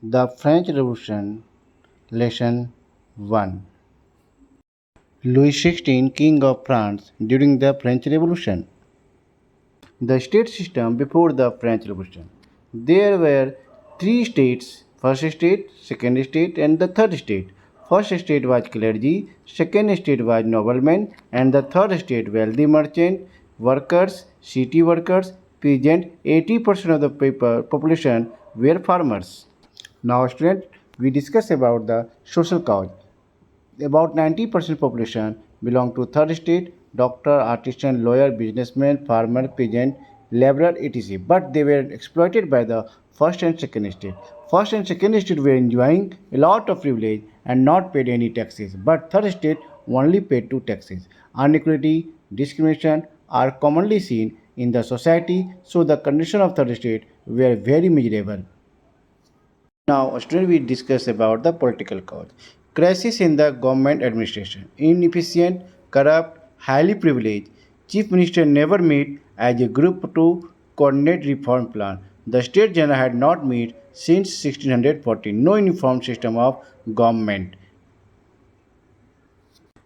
The French Revolution, Lesson 1. Louis XVI, King of France during the French Revolution. The state system before the French Revolution. There were three states: first state, second state, and the third state. First state was clergy, second state was noblemen, and the third state wealthy merchant, workers, city workers, peasant. 80% of the population were farmers. Now, student, we discuss about the social cause. About 90% population belong to third state: doctor, artisan, lawyer, businessman, farmer, peasant, laborer, etc. But they were exploited by the first and second state. First and second state were enjoying a lot of privilege and not paid any taxes. But third state only paid two taxes. Inequality, discrimination are commonly seen in the society, so the condition of third state were very miserable. Now, student, we discuss about the political cause. Crisis in the government administration. Inefficient, corrupt, highly privileged. Chief Minister never met as a group to coordinate reform plan. The State General had not met since 1614. No uniform system of government.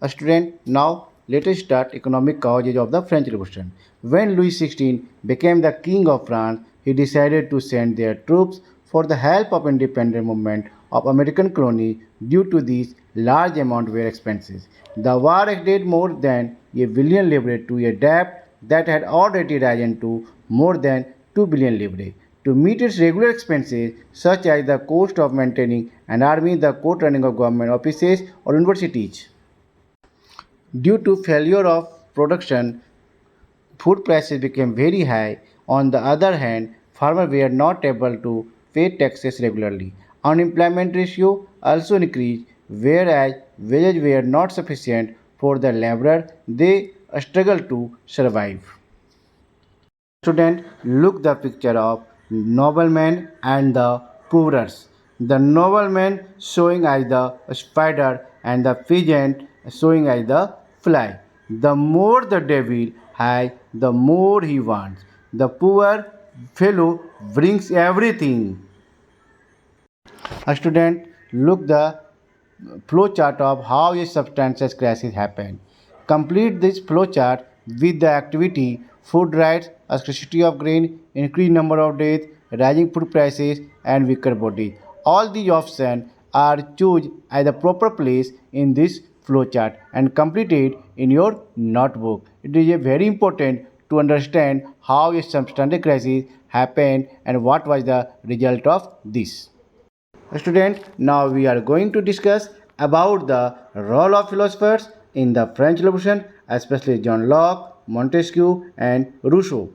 A student, now let us start economic causes of the French Revolution. When Louis XVI became the king of France, he decided to send their troops for the help of independent movement of American colonies. Due to these large amount were expenses. The war added more than a billion livres to a debt that had already risen to more than 2 billion livres. To meet its regular expenses, such as the cost of maintaining an army, the court running of government offices or universities. Due to failure of production, food prices became very high. On the other hand, farmers were not able to pay taxes regularly. Unemployment ratio also increased, whereas wages were not sufficient for the laborer. They struggled to survive. Student, look the picture of nobleman and the poorers. The nobleman showing as the spider and the peasant showing as the fly. The more the devil has, the more he wants. The poor fellow brings everything. A student, look the flow chart of how a substantial crisis happen. Complete this flow chart with the activity: food rights, a scarcity of grain, increased number of deaths, rising food prices, and weaker body. All these options are choose as the proper place in this flow chart and complete it in your notebook. It is a very important to understand how a substantial crisis happened and what was the result of this. Student, now we are going to discuss about the role of philosophers in the French Revolution, especially John Locke, Montesquieu, and Rousseau.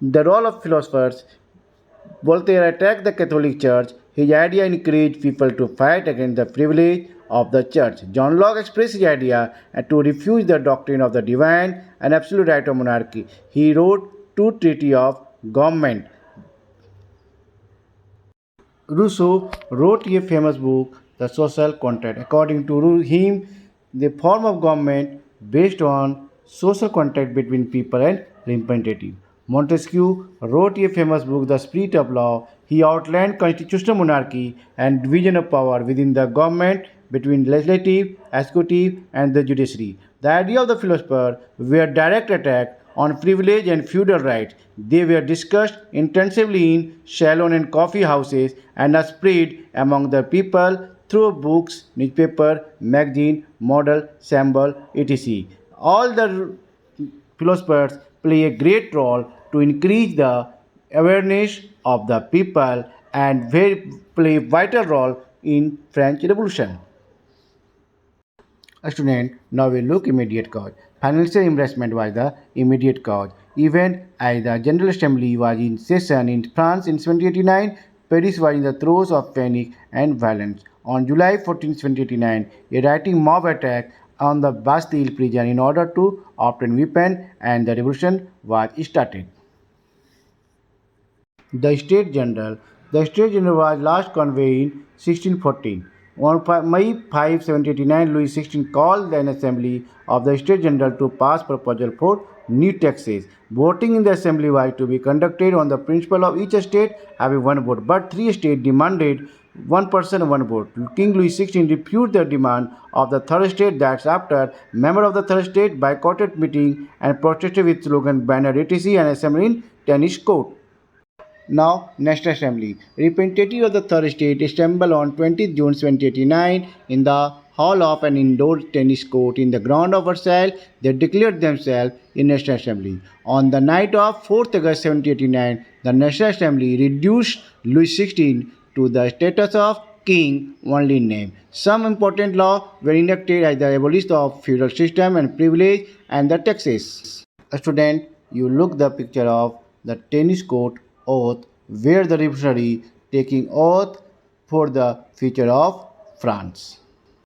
The role of philosophers: Voltaire attacked the Catholic Church. His idea encouraged people to fight against the privilege of the church. John Locke expressed his idea to refuse the doctrine of the divine and absolute right of monarchy. He wrote two treatises of government. Rousseau wrote a famous book, The Social Contract. According to him, the form of government based on social contract between people and representative. Montesquieu wrote a famous book, The Spirit of Law. He outlined constitutional monarchy and division of power within the government between legislative, executive, and the judiciary. The idea of the philosopher were direct attack on privilege and feudal rights. They were discussed intensively in salon and coffee houses and are spread among the people through books, newspaper, magazine, model, symbol, etc. All the philosophers play a great role to increase the awareness of the people and play a vital role in French Revolution. A student, now we look immediate cause. Financial embarrassment was the immediate cause. Even as the General Assembly was in session in France in 1789, Paris was in the throes of panic and violence. On July 14, 1789, a rioting mob attacked on the Bastille prison in order to obtain weapons, and the revolution was started. The State General. The State General was last convened in 1614. On May 5, 1789, Louis XVI called an assembly of the State General to pass proposal for new taxes. Voting in the assembly was to be conducted on the principle of each state having one vote, but three states demanded one person, one vote. King Louis XVI refused the demand of the third state. That's after members of the third state boycotted meeting and protested with slogan banner etc and assembly in tennis court. Now, National Assembly. Representatives of the third state assembled on 20 June 2089 in the hall of an indoor tennis court in the ground of Versailles. They declared themselves in National Assembly. On the night of 4th August 1789, the National Assembly reduced Louis XVI to the status of king only in name. Some important laws were enacted as the abolition of feudal system and privilege and the taxes. A student, you look the picture of the tennis court oath where the revolutionary taking oath for the future of France.